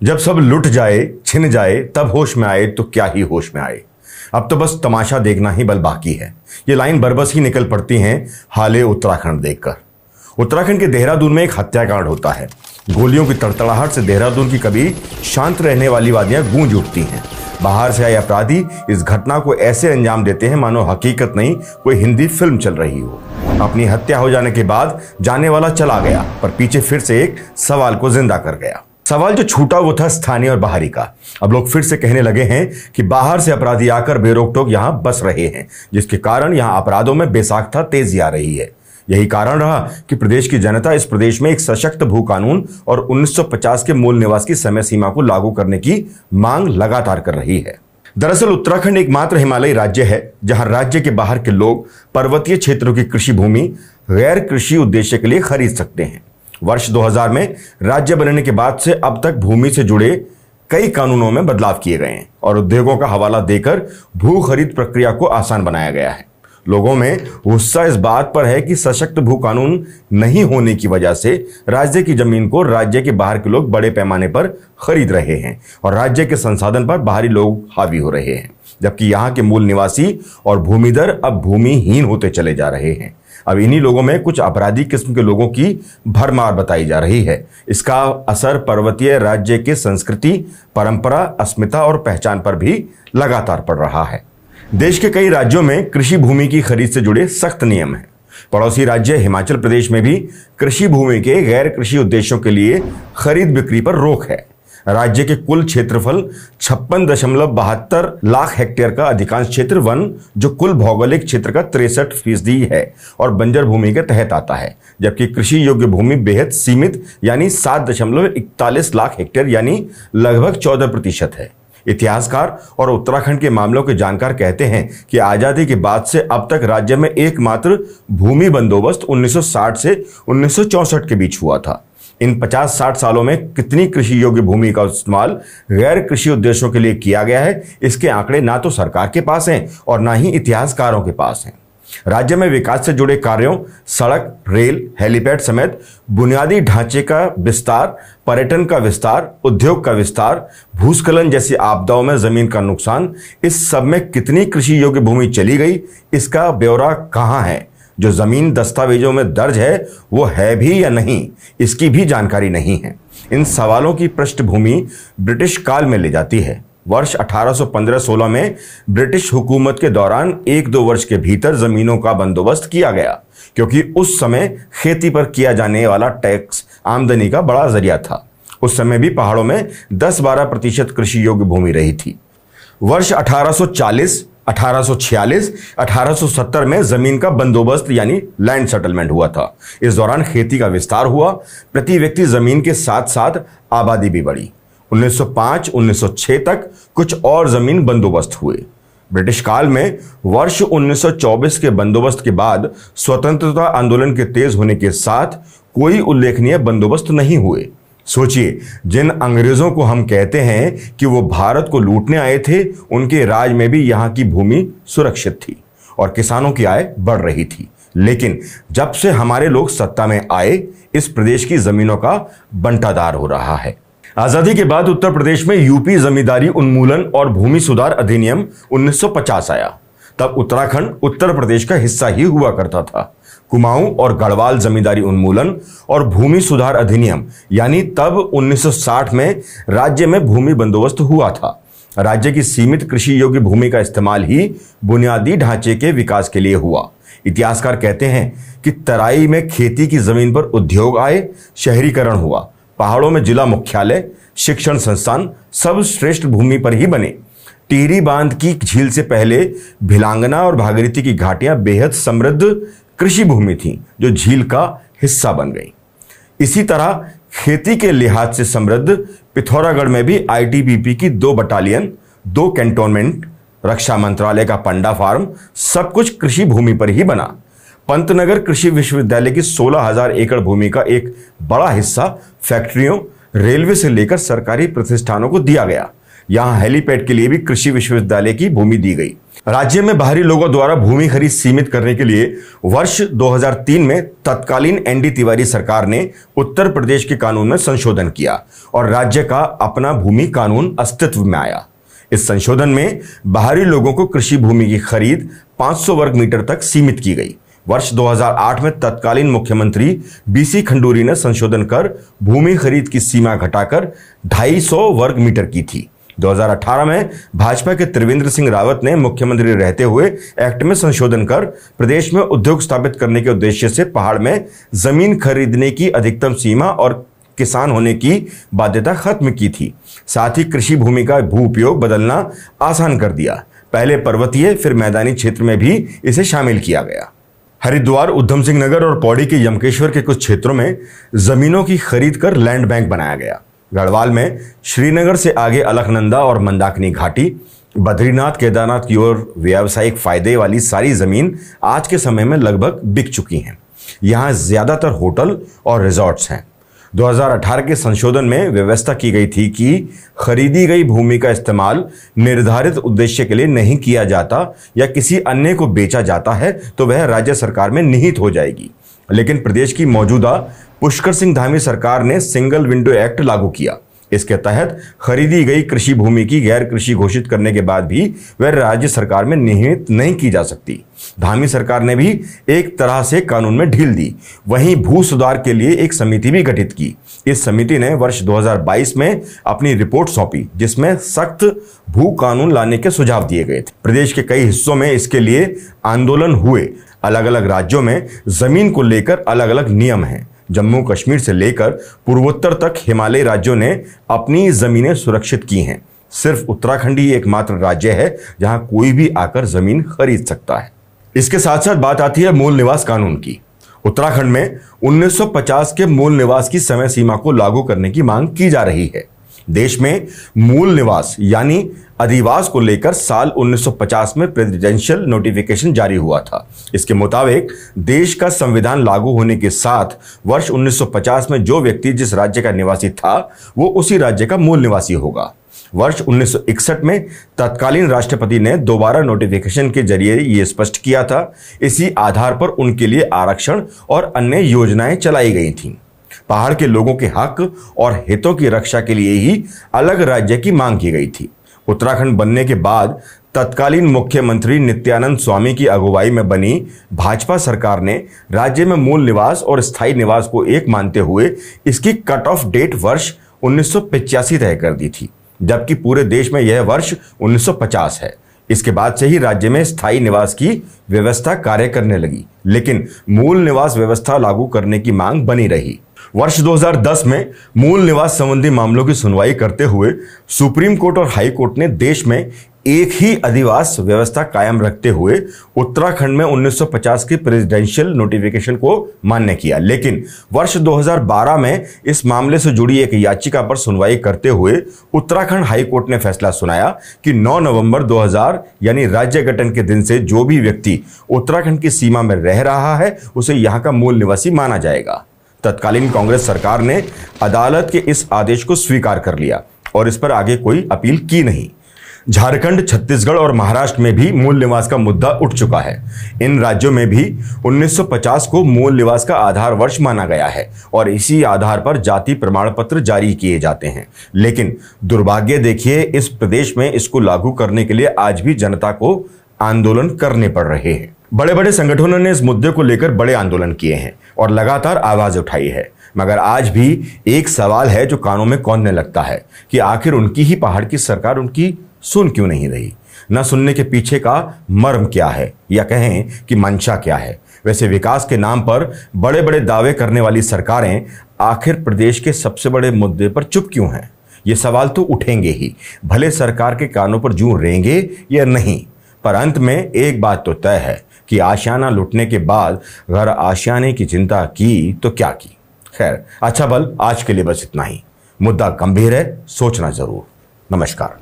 जब सब लुट जाए छिन जाए तब होश में आए तो क्या ही होश में आए। अब तो बस तमाशा देखना ही बल बाकी है। ये लाइन बरबस ही निकल पड़ती हैं हाले उत्तराखंड देखकर। उत्तराखंड के देहरादून में एक हत्याकांड होता है। गोलियों की तड़तड़ाहट से देहरादून की कभी शांत रहने वाली वादियां गूंज उठती हैं। बाहर से आए अपराधी इस घटना को ऐसे अंजाम देते हैं मानो हकीकत नहीं कोई हिंदी फिल्म चल रही हो। अपनी हत्या हो जाने के बाद जाने वाला चला गया, पर पीछे फिर से एक सवाल को जिंदा कर गया। सवाल जो छूटा वो था स्थानीय और बाहरी का। अब लोग फिर से कहने लगे हैं कि बाहर से अपराधी आकर बेरोक टोक यहां बस रहे हैं, जिसके कारण यहां अपराधों में बेसाख्ता तेजी आ रही है। यही कारण रहा कि प्रदेश की जनता इस प्रदेश में एक सशक्त भू कानून और 1950 के मूल निवास की समय सीमा को लागू करने की मांग लगातार कर रही है। दरअसल उत्तराखंड एकमात्र हिमालयी राज्य है जहां राज्य के बाहर के लोग पर्वतीय क्षेत्रों की कृषि भूमि गैर कृषि उद्देश्य के लिए खरीद सकते हैं। वर्ष 2000 में राज्य बनने के बाद से अब तक भूमि से जुड़े कई कानूनों में बदलाव किए गए हैं और उद्योगों का हवाला देकर भू खरीद प्रक्रिया को आसान बनाया गया है। लोगों में गुस्सा इस बात पर है कि सशक्त भू कानून नहीं होने की वजह से राज्य की जमीन को राज्य के बाहर के लोग बड़े पैमाने पर खरीद रहे हैं और राज्य के संसाधन पर बाहरी लोग हावी हो रहे हैं, जबकि यहाँ के मूल निवासी और भूमिधर अब भूमिहीन होते चले जा रहे हैं। अब इन्हीं लोगों में कुछ अपराधी किस्म के लोगों की भरमार बताई जा रही है। इसका असर पर्वतीय राज्य के संस्कृति, परंपरा, अस्मिता और पहचान पर भी लगातार पड़ रहा है। देश के कई राज्यों में कृषि भूमि की खरीद से जुड़े सख्त नियम हैं। पड़ोसी राज्य हिमाचल प्रदेश में भी कृषि भूमि के गैर कृषि उद्देश्यों के लिए खरीद बिक्री पर रोक है। राज्य के कुल क्षेत्रफल 56.72 लाख हेक्टेयर का अधिकांश क्षेत्र वन, जो कुल भौगोलिक क्षेत्र का 63% है और बंजर भूमि के तहत आता है, जबकि कृषि योग्य भूमि बेहद सीमित यानी 7.41 लाख हेक्टेयर यानी लगभग 14% है। इतिहासकार और उत्तराखंड के मामलों के जानकार कहते हैं कि आजादी के बाद से अब तक राज्य में एकमात्र भूमि बंदोबस्त 1960 से 1964 के बीच हुआ था। इन 50-60 सालों में कितनी कृषि योग्य भूमि का इस्तेमाल गैर कृषि उद्देश्यों के लिए किया गया है, इसके आंकड़े ना तो सरकार के पास हैं और ना ही इतिहासकारों के पास हैं। राज्य में विकास से जुड़े कार्यों, सड़क, रेल, हेलीपैड समेत बुनियादी ढांचे का विस्तार, पर्यटन का विस्तार, उद्योग का विस्तार, भूस्खलन जैसी आपदाओं में जमीन का नुकसान, इस सब में कितनी कृषि योग्य भूमि चली गई, इसका ब्यौरा कहां है? जो जमीन दस्तावेजों में दर्ज है वो है भी या नहीं, इसकी भी जानकारी नहीं है। इन सवालों की पृष्ठभूमि ब्रिटिश काल में ले जाती है। वर्ष 1815-16 में ब्रिटिश हुकूमत के दौरान 1-2 वर्ष के भीतर जमीनों का बंदोबस्त किया गया, क्योंकि उस समय खेती पर किया जाने वाला टैक्स आमदनी का बड़ा जरिया था। उस समय भी पहाड़ों में 10-12% कृषि योग्य भूमि रही थी। वर्ष 1840, 1846, 1870 में जमीन का बंदोबस्त यानी लैंड सेटलमेंट हुआ था। इस दौरान खेती का विस्तार हुआ, प्रति व्यक्ति जमीन के साथ साथ आबादी भी बढ़ी। 1905-1906 तक कुछ और जमीन बंदोबस्त हुए। ब्रिटिश काल में वर्ष 1924 के बंदोबस्त के बाद स्वतंत्रता आंदोलन के तेज होने के साथ कोई उल्लेखनीय बंदोबस्त नहीं हुए। सोचिए, जिन अंग्रेजों को हम कहते हैं कि वो भारत को लूटने आए थे, उनके राज में भी यहाँ की भूमि सुरक्षित थी और किसानों की आय बढ़ रही थी। लेकिन जब से हमारे लोग सत्ता में आए, इस प्रदेश की जमीनों का बंटादार हो रहा है। आजादी के बाद उत्तर प्रदेश में यूपी जमींदारी उन्मूलन और भूमि सुधार अधिनियम 1950 आया। तब उत्तराखंड उत्तर प्रदेश का हिस्सा ही हुआ करता था। कुमाऊं और गढ़वाल जमींदारी उन्मूलन और भूमि सुधार अधिनियम यानी तब 1960 में राज्य में भूमि बंदोबस्त हुआ था। राज्य की सीमित कृषि योग्य भूमि का इस्तेमाल ही बुनियादी ढांचे के विकास के लिए हुआ। इतिहासकार कहते हैं कि तराई में खेती की जमीन पर उद्योग आए, शहरीकरण हुआ, पहाड़ों में जिला मुख्यालय, शिक्षण संस्थान सब श्रेष्ठ भूमि पर ही बने। टिहरी बांध की झील से पहले भिलांगना और भागीरथी की घाटियां बेहद समृद्ध कृषि भूमि थी, जो झील का हिस्सा बन गई। इसी तरह खेती के लिहाज से समृद्ध पिथौरागढ़ में भी आईटीबीपी की 2 बटालियन, 2 कैंटोनमेंट, रक्षा मंत्रालय का पंडा फार्म, सब कुछ कृषि भूमि पर ही बना। पंतनगर कृषि विश्वविद्यालय की 16,000 एकड़ भूमि का एक बड़ा हिस्सा फैक्ट्रियों, रेलवे से लेकर सरकारी प्रतिष्ठानों को दिया गया, यहां हेलीपैड के लिए भी कृषि विश्वविद्यालय की भूमि दी गई। राज्य में बाहरी लोगों द्वारा भूमि खरीद सीमित करने के लिए वर्ष 2003 में तत्कालीन एनडी तिवारी सरकार ने उत्तर प्रदेश के कानून में संशोधन किया और राज्य का अपना भूमि कानून अस्तित्व में आया। इस संशोधन में बाहरी लोगों को कृषि भूमि की खरीद 500 वर्ग मीटर तक सीमित की गई। वर्ष 2008 में तत्कालीन मुख्यमंत्री बीसी खंडूरी ने संशोधन कर भूमि खरीद की सीमा घटाकर 250 वर्ग मीटर की थी। 2018 में भाजपा के त्रिवेंद्र सिंह रावत ने मुख्यमंत्री रहते हुए एक्ट में संशोधन कर प्रदेश में उद्योग स्थापित करने के उद्देश्य से पहाड़ में जमीन खरीदने की अधिकतम सीमा और किसान होने की बाध्यता खत्म की थी। साथ ही कृषि भूमि का भू उपयोग बदलना आसान कर दिया। पहले पर्वतीय फिर मैदानी क्षेत्र में भी इसे शामिल किया गया। हरिद्वार, उधम सिंह नगर और पौड़ी के यमकेश्वर के कुछ क्षेत्रों में जमीनों की खरीद कर लैंड बैंक बनाया गया। गढ़वाल में श्रीनगर से आगे अलकनंदा और मंदाकिनी घाटी, बद्रीनाथ केदारनाथ की ओर व्यावसायिक फायदे वाली सारी जमीन आज के समय में लगभग बिक चुकी हैं। यहाँ ज्यादातर होटल और रिजॉर्ट्स हैं। 2018 के संशोधन में व्यवस्था की गई थी कि खरीदी गई भूमि का इस्तेमाल निर्धारित उद्देश्य के लिए नहीं किया जाता या किसी अन्य को बेचा जाता है तो वह राज्य सरकार में निहित हो जाएगी। लेकिन प्रदेश की मौजूदा पुष्कर सिंह धामी सरकार ने सिंगल विंडो एक्ट लागू किया। इसके तहत खरीदी गई कृषि भूमि की गैर कृषि घोषित करने के बाद भी वह राज्य सरकार में निहित नहीं की जा सकती। धामी सरकार ने भी एक तरह से कानून में ढील दी। वहीं भू सुधार के लिए एक समिति भी गठित की। इस समिति ने वर्ष 2022 में अपनी रिपोर्ट सौंपी, जिसमें सख्त भू कानून लाने के सुझाव दिए गए थे। प्रदेश के कई हिस्सों में इसके लिए आंदोलन हुए। अलग अलग राज्यों में जमीन को लेकर अलग अलग नियम हैं। जम्मू कश्मीर से लेकर पूर्वोत्तर तक हिमालयी राज्यों ने अपनी जमीनें सुरक्षित की हैं। सिर्फ उत्तराखंड ही एकमात्र राज्य है जहां कोई भी आकर जमीन खरीद सकता है। इसके साथ साथ बात आती है मूल निवास कानून की। उत्तराखंड में 1950 के मूल निवास की समय सीमा को लागू करने की मांग की जा रही है। देश में मूल निवास यानी अधिवास को लेकर साल 1950 में प्रेसिडेंशियल नोटिफिकेशन जारी हुआ था। इसके मुताबिक देश का संविधान लागू होने के साथ वर्ष 1950 में जो व्यक्ति जिस राज्य का निवासी था वो उसी राज्य का मूल निवासी होगा। वर्ष 1961 में तत्कालीन राष्ट्रपति ने दोबारा नोटिफिकेशन के जरिए ये स्पष्ट किया था। इसी आधार पर उनके लिए आरक्षण और अन्य योजनाएं चलाई गई थीं। पहाड़ के लोगों के हक और हितों की रक्षा के लिए ही अलग राज्य की मांग की गई थी। उत्तराखंड बनने के बाद तत्कालीन मुख्यमंत्री नित्यानंद स्वामी की अगुवाई में बनी भाजपा सरकार ने राज्य में मूल निवास और स्थायी निवास को एक मानते हुए इसकी कट ऑफ डेट वर्ष 1985 तय कर दी थी, जबकि पूरे देश में यह वर्ष 1950 है। इसके बाद से ही राज्य में स्थायी निवास की व्यवस्था कार्य करने लगी, लेकिन मूल निवास व्यवस्था लागू करने की मांग बनी रही। वर्ष 2010 में मूल निवास संबंधी मामलों की सुनवाई करते हुए सुप्रीम कोर्ट और हाई कोर्ट ने देश में एक ही अधिवास व्यवस्था कायम रखते हुए उत्तराखंड में 1950 की प्रेसिडेंशियल नोटिफिकेशन को मान्य किया। लेकिन वर्ष 2012 में इस मामले से जुड़ी एक याचिका पर सुनवाई करते हुए उत्तराखंड हाई कोर्ट ने फैसला सुनाया कि 9 नवंबर 2000 यानी राज्य गठन के दिन से जो भी व्यक्ति उत्तराखंड की सीमा में रह रहा है उसे यहाँ का मूल निवासी माना जाएगा। तत्कालीन कांग्रेस सरकार ने अदालत के इस आदेश को स्वीकार कर लिया और इस पर आगे कोई अपील की नहीं। झारखंड, छत्तीसगढ़ और महाराष्ट्र में भी मूल निवास का मुद्दा उठ चुका है। इन राज्यों में भी 1950 को मूल निवास का आधार वर्ष माना गया है और इसी आधार पर जाति प्रमाण पत्र जारी किए जाते हैं। लेकिन दुर्भाग्य देखिए, इस प्रदेश में इसको लागू करने के लिए आज भी जनता को आंदोलन करने पड़ रहे हैं। बड़े बड़े संगठनों ने इस मुद्दे को लेकर बड़े आंदोलन किए हैं और लगातार आवाज उठाई है, मगर आज भी एक सवाल है जो कानों में कौनने लगता है कि आखिर उनकी ही पहाड़ की सरकार उनकी सुन क्यों नहीं रही। न सुनने के पीछे का मर्म क्या है या कहें कि मंशा क्या है। वैसे विकास के नाम पर बड़े बड़े दावे करने वाली सरकारें आखिर प्रदेश के सबसे बड़े मुद्दे पर चुप क्यों हैं? ये सवाल तो उठेंगे ही, भले सरकार के कानों पर जूं रेंगे या नहीं। पर अंत में एक बात तो तय है कि आशियाना लुटने के बाद घर आशियाने की चिंता की तो क्या की। खैर, अच्छा बल आज के लिए बस इतना ही। मुद्दा गंभीर है, सोचना जरूर। नमस्कार।